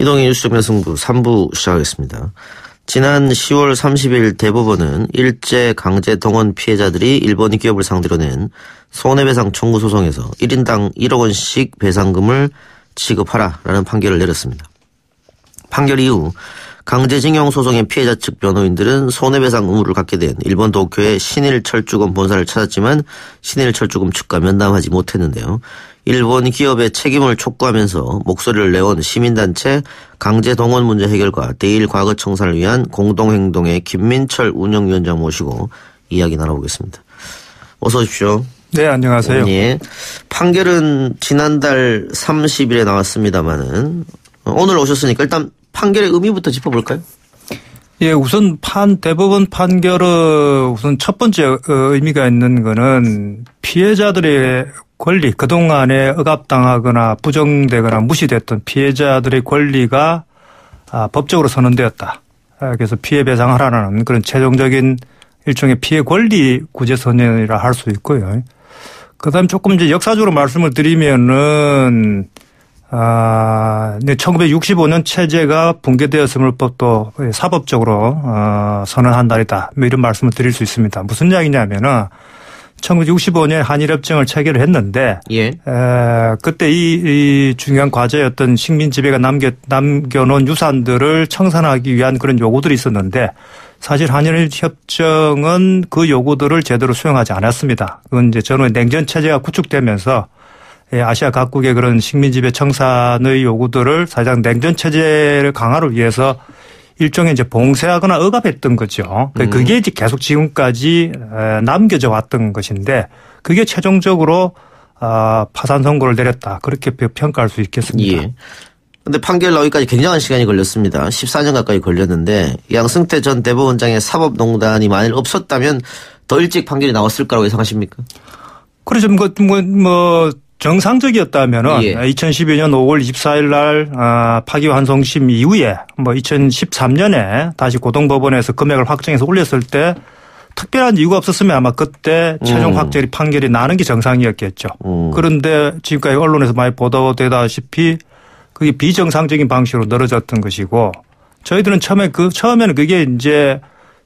이동희 뉴스 정면 승부 3부 시작하겠습니다. 지난 10월 30일 대법원은 일제 강제 동원 피해자들이 일본 기업을 상대로 낸 손해배상 청구 소송에서 1인당 1억 원씩 배상금을 지급하라라는 판결을 내렸습니다. 판결 이후 강제징용 소송의 피해자 측 변호인들은 손해배상 의무를 갖게 된 일본 도쿄의 신일철주검 본사를 찾았지만 신일철주검 측과 면담하지 못했는데요. 일본 기업의 책임을 촉구하면서 목소리를 내온 시민단체 강제동원 문제 해결과 대일 과거 청산을 위한 공동행동의 김민철 운영위원장 모시고 이야기 나눠보겠습니다. 어서 오십시오. 네, 안녕하세요. 네, 판결은 지난달 30일에 나왔습니다마는 오늘 오셨으니까 일단 판결의 의미부터 짚어볼까요? 예, 우선 대법원 판결은 우선 첫 번째 의미가 있는 거는 피해자들의 권리, 그동안에 억압당하거나 부정되거나 무시됐던 피해자들의 권리가 법적으로 선언되었다. 그래서 피해 배상하라는 그런 최종적인 일종의 피해 권리 구제 선언이라 할 수 있고요. 그다음에 조금 이제 역사적으로 말씀을 드리면은 1965년 체제가 붕괴되었음을 또 사법적으로 선언한 날이다. 뭐 이런 말씀을 드릴 수 있습니다. 무슨 이야기냐면은 1965년에 한일협정을 체결을 했는데, 예. 그때 이 중요한 과제였던 식민 지배가 남겨놓은 유산들을 청산하기 위한 그런 요구들이 있었는데, 사실 한일협정은 그 요구들을 제대로 수용하지 않았습니다. 그건 이제 전후에 냉전 체제가 구축되면서 아시아 각국의 그런 식민 지배 청산의 요구들을 사실상 냉전 체제를 강화를 위해서 일종의 이제 봉쇄하거나 억압했던 거죠. 그게 이제 계속 지금까지 남겨져 왔던 것인데 그게 최종적으로 파산 선고를 내렸다. 그렇게 평가할 수 있겠습니다. 예. 근데 판결 나오기까지 굉장한 시간이 걸렸습니다. 14년 가까이 걸렸는데 양승태 전 대법원장의 사법농단이 만일 없었다면 더 일찍 판결이 나왔을 거라고 예상하십니까? 그렇죠. 정상적이었다면은 예. 2012년 5월 24일 날 파기환송심 이후에 2013년에 다시 고등법원에서 금액을 확정해서 올렸을 때 특별한 이유가 없었으면 아마 그때 최종 확정이 판결이 나는 게 정상이었겠죠. 그런데 지금까지 언론에서 많이 보도되다시피 그게 비정상적인 방식으로 늘어졌던 것이고 저희들은 처음에는 그게 이제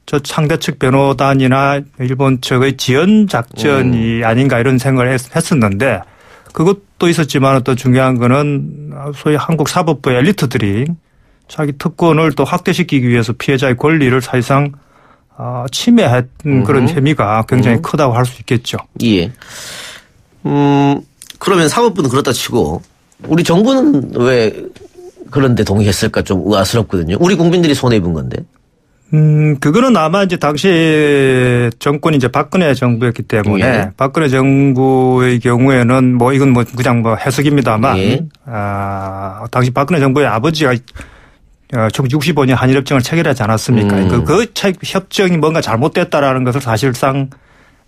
저 상대 측 변호단이나 일본 측의 지연 작전이 아닌가 이런 생각을 했었는데 그것도 있었지만 또 중요한 거는 소위 한국 사법부 엘리트들이 자기 특권을 또 확대시키기 위해서 피해자의 권리를 사실상 침해한 그런 혐의가 굉장히 크다고 할 수 있겠죠. 예. 그러면 사법부는 그렇다 치고 우리 정부는 왜 그런데 동의했을까 좀 의아스럽거든요. 우리 국민들이 손해입은 건데. 그거는 아마 이제 당시 정권이 이제 박근혜 정부였기 때문에 예. 박근혜 정부의 경우에는 이건 그냥 해석입니다만 예. 당시 박근혜 정부의 아버지가 1965년 한일협정을 체결하지 않았습니까? 그 협정이 뭔가 잘못됐다라는 것을 사실상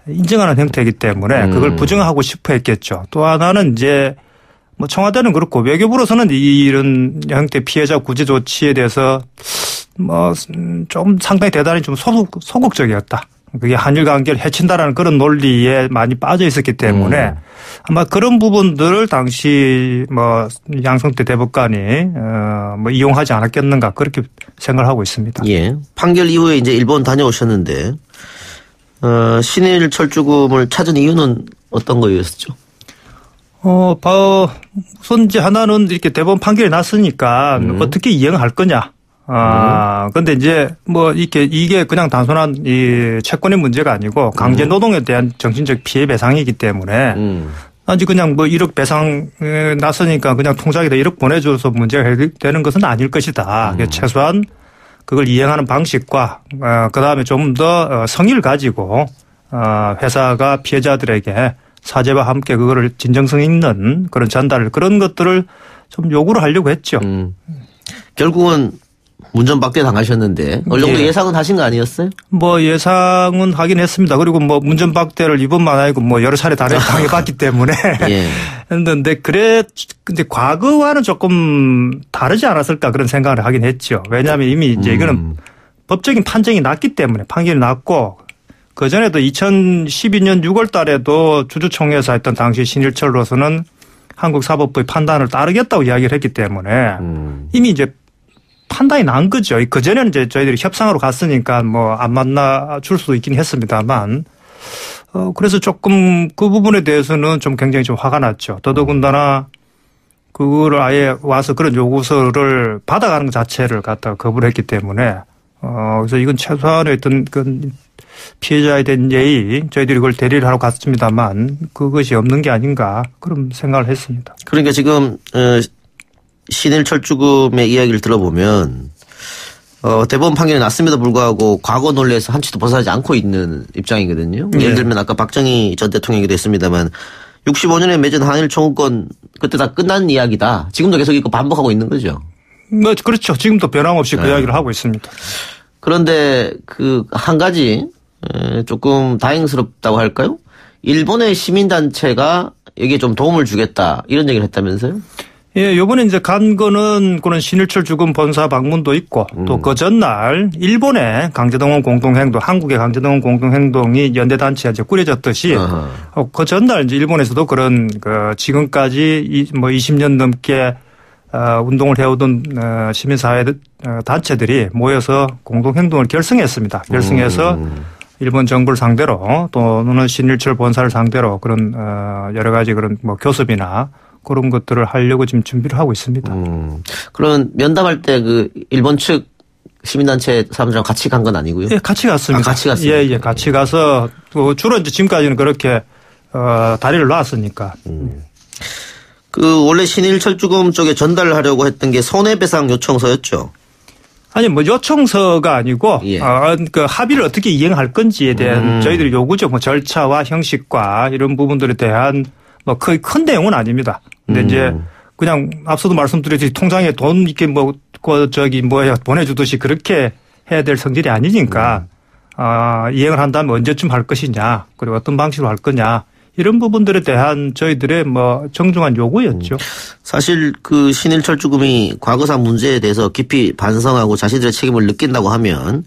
인정하는 형태이기 때문에 그걸 부정하고 싶어 했겠죠. 또 하나는 이제 청와대는 그렇고 외교부로서는 이런 형태 피해자 구제 조치에 대해서 좀 상당히 대단히 좀 소극적이었다. 그게 한일 관계를 해친다라는 그런 논리에 많이 빠져 있었기 때문에 아마 그런 부분들을 당시 양승태 대법관이 이용하지 않았겠는가 그렇게 생각을 하고 있습니다. 예. 판결 이후에 이제 일본 다녀오셨는데 신일 철주금을 찾은 이유는 어떤 거였었죠? 우선 이제 하나는 이렇게 대법원 판결이 났으니까 어떻게 이행할 거냐. 근데 이제 이게 그냥 단순한 이 채권의 문제가 아니고 강제 노동에 대한 정신적 피해 배상이기 때문에 아직 그냥 1억 배상 났으니까 그냥 통장에다 1억 보내줘서 문제가 해결되는 것은 아닐 것이다. 최소한 그걸 이행하는 방식과 그다음에 좀 더 성의를 가지고 회사가 피해자들에게 사죄와 함께 그거를 진정성 있는 그런 전달을 그런 것들을 좀 요구를 하려고 했죠. 결국은 문전박대 당하셨는데 어느 정도 예. 예상은 하신 거 아니었어요? 예상은 하긴 했습니다. 그리고 문전박대를 이번만 아니고 여러 차례 당해봤기 때문에. 예. 했는데 근데 과거와는 조금 다르지 않았을까 그런 생각을 하긴 했죠. 왜냐하면 이미 이제 이거는 법적인 판정이 났기 때문에 판결이 났고 그전에도 2012년 6월 달에도 주주총회에서 했던 당시 신일철로서는 한국 사법부의 판단을 따르겠다고 이야기를 했기 때문에 이미 이제 판단이 난 거죠. 그전에는 이제 저희들이 협상으로 갔으니까 뭐 안 만나 줄 수도 있긴 했습니다만 그래서 조금 그 부분에 대해서는 좀 굉장히 좀 화가 났죠. 더더군다나 그거를 아예 와서 그런 요구서를 받아가는 것 자체를 갖다가 거부를 했기 때문에 그래서 이건 최소한의 어떤 그 피해자에 대한 예의 저희들이 그걸 대리를 하러 갔습니다만 그것이 없는 게 아닌가 그런 생각을 했습니다. 그러니까 지금 신일철주금의 이야기를 들어보면 대법원 판결이 났음에도 불구하고 과거 논리에서 한치도 벗어나지 않고 있는 입장이거든요. 네. 예를 들면 아까 박정희 전 대통령이기도 했습니다만 65년에 맺은 한일 청구권 그때 다 끝난 이야기다. 지금도 계속 이거 반복하고 있는 거죠. 뭐 그렇죠. 지금도 변함없이 그 이야기를 하고 있습니다. 그런데 그 한 가지 조금 다행스럽다고 할까요? 일본의 시민단체가 여기에 좀 도움을 주겠다 이런 얘기를 했다면서요? 예, 요번에 이제 간 거는 그런 신일철 주금 본사 방문도 있고 또 그 전날 일본의 강제동원 공동행동, 한국의 강제동원 공동행동이 연대단체가 이제 꾸려졌듯이 그 전날 이제 일본에서도 그런 그 지금까지 뭐 20년 넘게 운동을 해오던 시민사회 단체들이 모여서 공동행동을 결성했습니다. 결성해서 일본 정부를 상대로 또는 신일철 본사를 상대로 그런 여러 가지 그런 뭐 교섭이나 그런 것들을 하려고 지금 준비를 하고 있습니다. 그럼 면담할 때 그 일본 측 시민단체 사람들이랑 같이 간 건 아니고요? 예, 같이 갔습니다. 같이 갔습니다. 예, 같이 가서 또 주로 이제 지금까지는 그렇게 다리를 놨으니까. 그 원래 신일철주금 쪽에 전달하려고 했던 게 손해배상 요청서였죠. 아니 뭐 요청서가 아니고 예. 그 합의를 어떻게 이행할 건지에 대한 저희들이 요구죠. 뭐 절차와 형식과 이런 부분들에 대한 뭐 거의 큰 내용은 아닙니다. 근데 이제 그냥 앞서도 말씀드렸듯이 통장에 돈 이렇게 뭐 보내주듯이 그렇게 해야 될 성질이 아니니까 이행을 한다면 언제쯤 할 것이냐 그리고 어떤 방식으로 할 거냐 이런 부분들에 대한 저희들의 뭐 정중한 요구였죠. 사실 그 신일철주금이 과거사 문제에 대해서 깊이 반성하고 자신들의 책임을 느낀다고 하면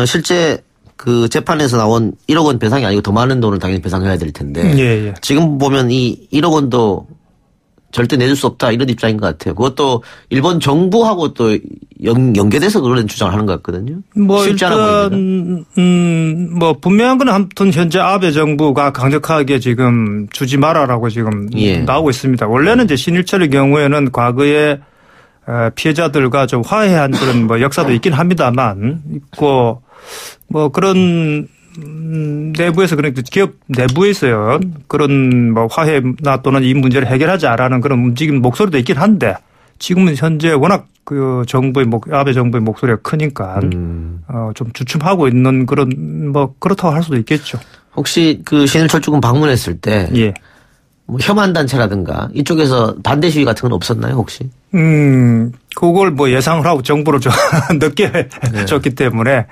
실제 그 재판에서 나온 1억 원 배상이 아니고 더 많은 돈을 당연히 배상해야 될 텐데 예. 지금 보면 이 1억 원도 절대 내줄 수 없다 이런 입장인 것 같아요. 그것도 일본 정부하고 또 연계돼서 그런 주장을 하는 것 같거든요. 뭐 쉽지 않아 보입니다. 뭐 분명한 건 아무튼 현재 아베 정부가 강력하게 지금 주지 마라라고 지금 나오고 있습니다. 원래는 이제 신일철의 경우에는 과거에 피해자들과 좀 화해한 그런 뭐 역사도 있긴 합니다만 있고 뭐 그런 내부에서 그런 기업 내부에서요 그런 뭐 화해나 또는 이 문제를 해결하자라는 그런 움직임 목소리도 있긴 한데 지금은 현재 워낙 그 정부의 아베 정부의 목소리가 크니까 좀 주춤하고 있는 그런 뭐 그렇다고 할 수도 있겠죠. 혹시 그 신일철주금 방문했을 때 예. 뭐 혐한 단체라든가 이쪽에서 반대 시위 같은 건 없었나요 혹시? 그걸 뭐 예상을 하고 정보를 좀 늦게 줬기 때문에.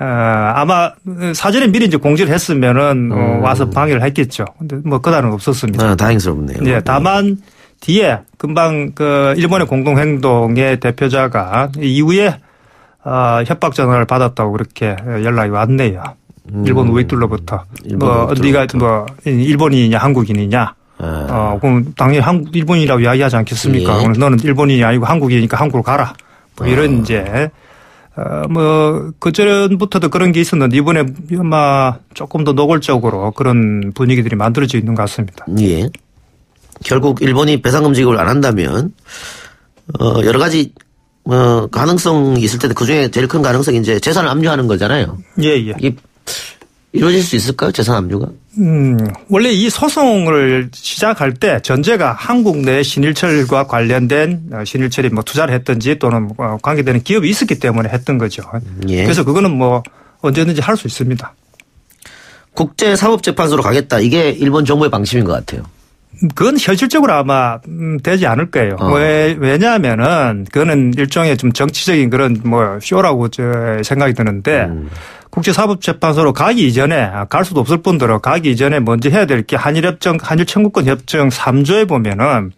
아마 사전에 미리 이제 공지를 했으면은 와서 방해를 했겠죠. 근데 뭐 그다는 없었습니다. 다행스럽네요. 네, 다만 뒤에 금방 그 일본의 공동행동의 대표자가 이후에 협박 전화를 받았다고 그렇게 연락이 왔네요. 일본 우익들로부터 뭐 네가 뭐 일본인이냐 한국인이냐. 그럼 당연히 일본인이라고 이야기하지 않겠습니까? 예. 너는 일본인이 아니고 한국이니까 한국으로 가라. 뭐 이런 이제. 뭐, 그전부터도 그런 게 있었는데, 이번에 아마 조금 더 노골적으로 그런 분위기들이 만들어져 있는 것 같습니다. 예. 결국 일본이 배상금 지급을 안 한다면, 여러 가지, 가능성이 있을 텐데, 그 중에 제일 큰 가능성이 이제 재산을 압류하는 거잖아요. 예. 이게 이루어질 수 있을까요? 재산 압류가? 원래 이 소송을 시작할 때 전제가 한국 내 신일철과 관련된 신일철이 뭐 투자를 했든지 또는 관계되는 기업이 있었기 때문에 했던 거죠. 예. 그래서 그거는 뭐 언제든지 할 수 있습니다. 국제사법재판소로 가겠다. 이게 일본 정부의 방침인 것 같아요. 그건 현실적으로 아마 되지 않을 거예요. 왜냐하면은 그거는 일종의 좀 정치적인 그런 뭐 쇼라고 생각이 드는데 국제사법재판소로 가기 이전에 갈 수도 없을 뿐더러 가기 이전에 먼저 해야 될 게 한일협정, 한일청구권 협정 3조에 보면은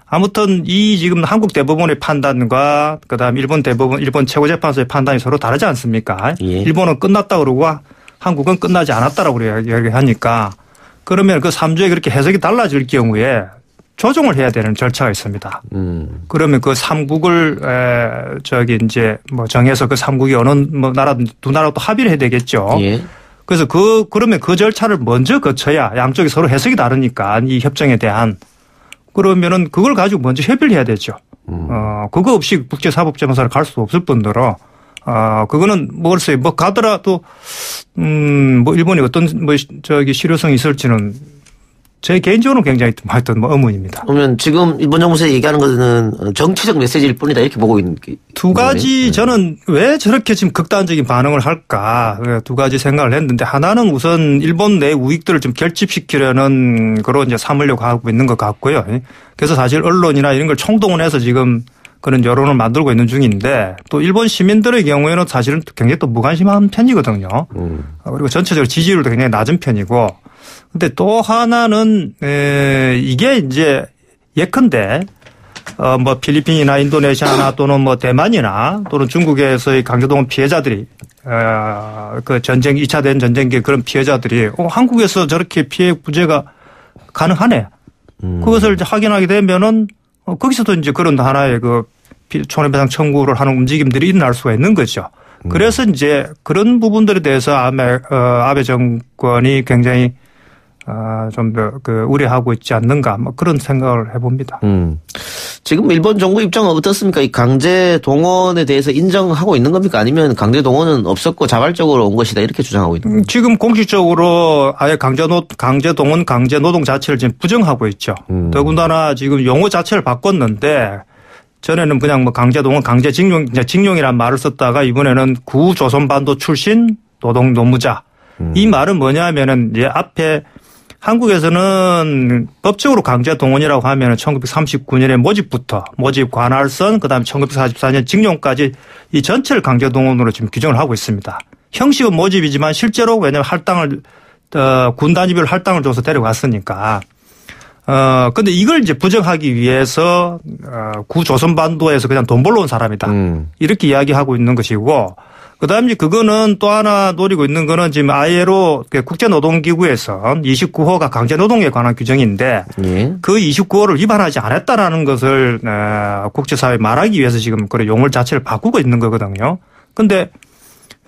아무튼 이 지금 한국 대법원의 판단과 그다음 일본 대법원, 일본 최고재판소의 판단이 서로 다르지 않습니까? 예. 일본은 끝났다 그러고 한국은 끝나지 않았다라고 이야기하니까 그러면 그 3조에 그렇게 해석이 달라질 경우에 조정을 해야 되는 절차가 있습니다. 그러면 그 3국을 이제 뭐 정해서 그 3국이 어느 뭐 나라든지 두 나라도 합의를 해야 되겠죠. 예. 그래서 그러면 그 절차를 먼저 거쳐야 양쪽이 서로 해석이 다르니까 이 협정에 대한 그러면은 그걸 가지고 먼저 협의를 해야 되죠. 그거 없이 국제사법재판소를 갈 수 없을 뿐더러 그거는 뭐 글쎄 뭐 가더라도 뭐 일본이 어떤 뭐 실효성이 있을지는 제 개인적으로 굉장히 하여튼 뭐 의문입니다. 그러면 지금 일본 정부에서 얘기하는 것은 정치적 메시지일 뿐이다 이렇게 보고 있는 게 두 가지 저는 왜 저렇게 지금 극단적인 반응을 할까 두 가지 생각을 했는데 하나는 우선 일본 내 우익들을 좀 결집시키려는 그런 이제 삼으려고 하고 있는 것 같고요. 그래서 사실 언론이나 이런 걸 총동원해서 지금 그런 여론을 만들고 있는 중인데 또 일본 시민들의 경우에는 사실은 굉장히 또 무관심한 편이거든요. 그리고 전체적으로 지지율도 굉장히 낮은 편이고 근데 또 하나는 이게 이제 예컨대 뭐 필리핀이나 인도네시아나 또는 뭐 대만이나 또는 중국에서의 강제동원 피해자들이 그 전쟁 2차 대전쟁의 그런 피해자들이 한국에서 저렇게 피해 구제가 가능하네. 그것을 이제 확인하게 되면은 거기서도 이제 그런 하나의 그 손해배상 청구를 하는 움직임들이 일어날 수가 있는 거죠. 그래서 이제 그런 부분들에 대해서 아베 정권이 굉장히 좀 더 그 우려하고 있지 않는가 뭐 그런 생각을 해봅니다. 지금 일본 정부 입장은 어떻습니까? 이 강제 동원에 대해서 인정하고 있는 겁니까? 아니면 강제 동원은 없었고 자발적으로 온 것이다 이렇게 주장하고 있는 겁니까? 지금 공식적으로 아예 강제 동원, 강제 노동 자체를 지금 부정하고 있죠. 더군다나 지금 용어 자체를 바꿨는데 전에는 그냥 뭐 강제 동원, 강제 징용이란 말을 썼다가 이번에는 구조선반도 출신 노무자. 이 말은 뭐냐면은 이제 앞에 한국에서는 법적으로 강제 동원이라고 하면은 1939년에 모집 관할선 그다음에 1944년 징용까지 이 전체를 강제 동원으로 지금 규정을 하고 있습니다. 형식은 모집이지만 실제로 왜냐하면 할당을 군 단위별 할당을 줘서 데려갔으니까. 근데 이걸 이제 부정하기 위해서 구조선반도에서 그냥 돈 벌러 온 사람이다. 이렇게 이야기하고 있는 것이고 그다음에 그거는 또 하나 노리고 있는 거는 지금 ILO 국제노동기구에서 29호가 강제노동에 관한 규정인데 예. 그 29호를 위반하지 않았다라는 것을 국제사회에 말하기 위해서 지금 그런 용어 자체를 바꾸고 있는 거거든요. 그런데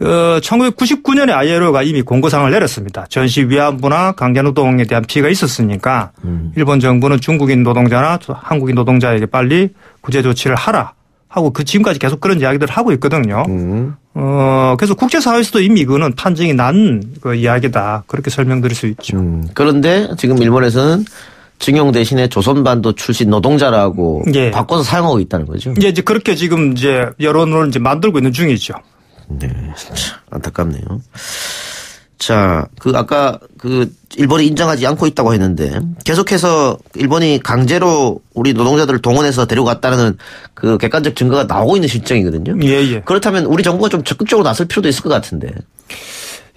1999년에 ILO가 이미 공고사항을 내렸습니다. 전시 위안부나 강제노동에 대한 피해가 있었으니까 일본 정부는 중국인 노동자나 한국인 노동자에게 빨리 구제 조치를 하라. 하고 그 지금까지 계속 그런 이야기들을 하고 있거든요. 그래서 국제사회에서도 이미 이거는 판정이 난 그 이야기다. 그렇게 설명드릴 수 있죠. 그런데 지금 일본에서는 징용 대신에 조선반도 출신 노동자라고 예. 바꿔서 사용하고 있다는 거죠. 예, 이제 그렇게 지금 이제 여론을 이제 만들고 있는 중이죠. 네, 진짜 안타깝네요. 자, 아까 일본이 인정하지 않고 있다고 했는데 계속해서 일본이 강제로 우리 노동자들을 동원해서 데려갔다는 그 객관적 증거가 나오고 있는 실정이거든요. 예, 예. 그렇다면 우리 정부가 좀 적극적으로 나설 필요도 있을 것 같은데.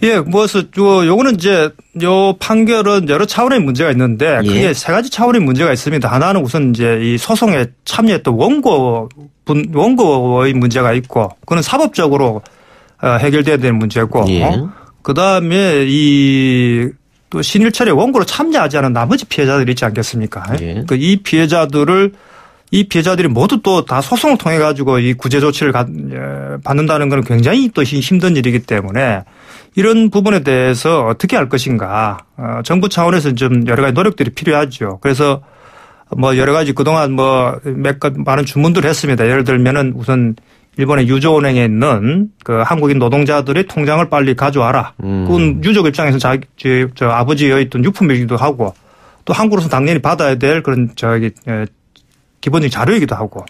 예, 요거는 이제 요 판결은 여러 차원의 문제가 있는데 크게 예. 세 가지 차원의 문제가 있습니다. 하나는 우선 이제 이 소송에 참여했던 원고의 문제가 있고 그건 사법적으로 해결돼야 되는 문제고 예. 그다음에 또 신일철의 원고로 참여하지 않은 나머지 피해자들이 있지 않겠습니까? 예. 이 피해자들이 모두 또 다 소송을 통해 가지고 이 구제 조치를 받는다는 건 굉장히 또 힘든 일이기 때문에 이런 부분에 대해서 어떻게 할 것인가. 정부 차원에서 좀 여러 가지 노력들이 필요하죠. 그래서 뭐 여러 가지 그동안 많은 주문들을 했습니다. 예를 들면은 우선 일본의 유조은행에 있는 그 한국인 노동자들의 통장을 빨리 가져와라. 그건 유족 입장에서 저 아버지의 있던 유품이기도 하고 또 한국으로서 당연히 받아야 될 그런 기본적인 자료이기도 하고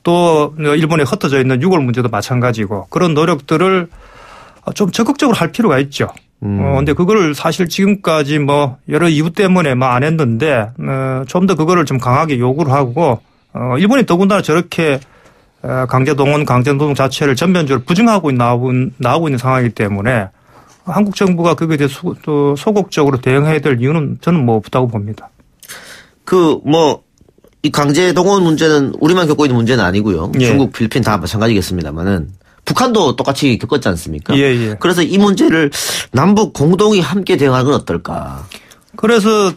또 일본에 흩어져 있는 유골 문제도 마찬가지고 그런 노력들을 좀 적극적으로 할 필요가 있죠. 근데 그거를 사실 지금까지 여러 이유 때문에 안 했는데 좀 더 그거를 좀 강하게 요구를 하고 일본이 더군다나 저렇게 강제동원, 강제노동 자체를 전면적으로 부정하고 나오고 있는 상황이기 때문에 한국 정부가 그거에 대해 소극적으로 대응해야 될 이유는 저는 없다고 봅니다. 이 강제동원 문제는 우리만 겪고 있는 문제는 아니고요. 예. 중국, 필리핀 다 마찬가지겠습니다만은 북한도 똑같이 겪었지 않습니까? 예, 예. 그래서 이 문제를 남북 공동이 함께 대응하는 건 어떨까? 그래서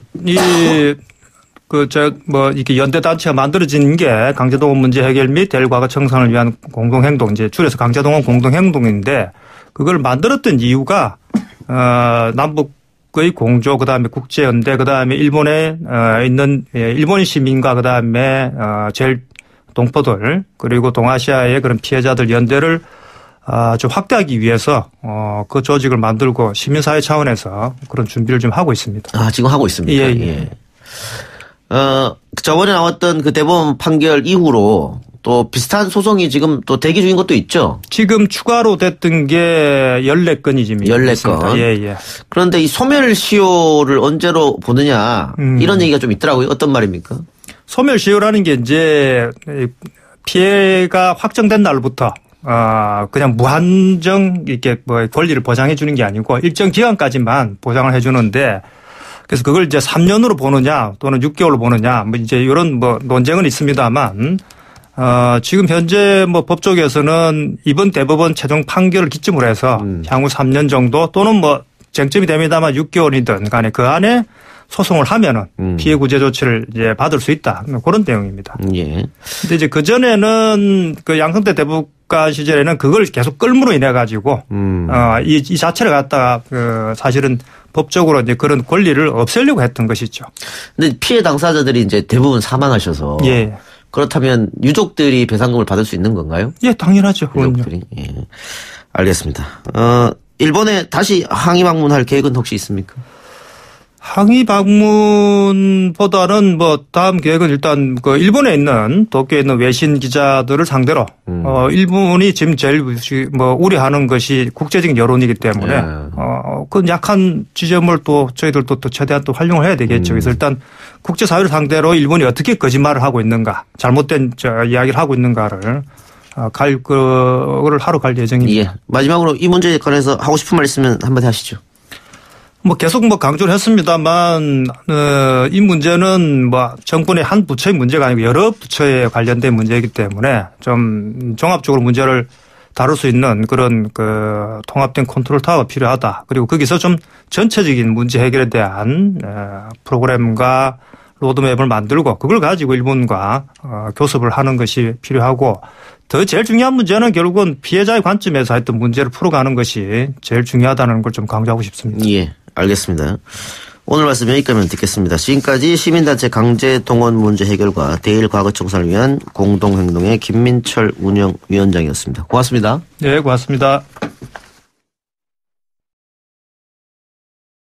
이렇게 연대단체가 만들어진 게 강제동원 문제 해결 및 대일과거 청산을 위한 공동행동, 이제 줄여서 강제동원 공동행동인데 그걸 만들었던 이유가, 남북의 공조, 그 다음에 국제연대, 그 다음에 일본에 있는 일본인 시민과 그 다음에 제일 동포들 그리고 동아시아의 그런 피해자들 연대를 좀 확대하기 위해서 그 조직을 만들고 시민사회 차원에서 그런 준비를 좀 하고 있습니다. 지금 하고 있습니다. 예. 저번에 나왔던 그 대법원 판결 이후로 또 비슷한 소송이 지금 또 대기 중인 것도 있죠? 지금 추가로 됐던 게 14건이 지금 14건. 예. 그런데 이 소멸시효를 언제로 보느냐 이런 얘기가 좀 있더라고요. 어떤 말입니까? 소멸시효라는 게 이제 피해가 확정된 날부터 그냥 무한정 이렇게 권리를 보장해 주는 게 아니고 일정 기간까지만 보장을 해 주는데 그래서 그걸 이제 3년으로 보느냐 또는 6개월로 보느냐 이제 이런 논쟁은 있습니다만 지금 현재 법조계에서는 이번 대법원 최종 판결을 기점으로 해서 향후 3년 정도 또는 쟁점이 됩니다만 6개월이든 간에 그 안에 소송을 하면은 피해 구제 조치를 이제 받을 수 있다. 그런 내용입니다. 예. 근데 이제 그전에는 그 양승태 대법관 시절에는 그걸 계속 끌므로 인해 가지고 이 자체를 갖다가 사실은 법적으로 이제 그런 권리를 없애려고 했던 것이죠. 근데 피해 당사자들이 이제 대부분 사망하셔서 예. 그렇다면 유족들이 배상금을 받을 수 있는 건가요? 예, 당연하죠. 유족들이. 예. 알겠습니다. 일본에 다시 항의 방문할 계획은 혹시 있습니까? 항의 방문보다는 다음 계획은 일단 일본에 있는 도쿄에 있는 외신 기자들을 상대로 일본이 지금 제일 우려하는 것이 국제적인 여론이기 때문에 그 약한 지점을 또 저희들도 또 최대한 또 활용을 해야 되겠죠. 그래서 일단 국제사회를 상대로 일본이 어떻게 거짓말을 하고 있는가, 잘못된 이야기를 하고 있는가를 하러 갈 예정입니다. 예. 마지막으로 이 문제에 관해서 하고 싶은 말 있으면 한마디 하시죠. 계속 강조를 했습니다만, 이 문제는 정권의 한 부처의 문제가 아니고 여러 부처에 관련된 문제이기 때문에 좀 종합적으로 문제를 다룰 수 있는 그런 통합된 컨트롤 타워가 필요하다. 그리고 거기서 좀 전체적인 문제 해결에 대한 프로그램과 로드맵을 만들고 그걸 가지고 일본과 교섭을 하는 것이 필요하고 더 제일 중요한 문제는 결국은 피해자의 관점에서 하여튼 문제를 풀어가는 것이 제일 중요하다는 걸 좀 강조하고 싶습니다. 예, 알겠습니다. 오늘 말씀 여기까지만 듣겠습니다. 지금까지 시민단체 강제동원 문제 해결과 대일 과거 청산을 위한 공동행동의 김민철 운영위원장이었습니다. 고맙습니다. 네, 고맙습니다.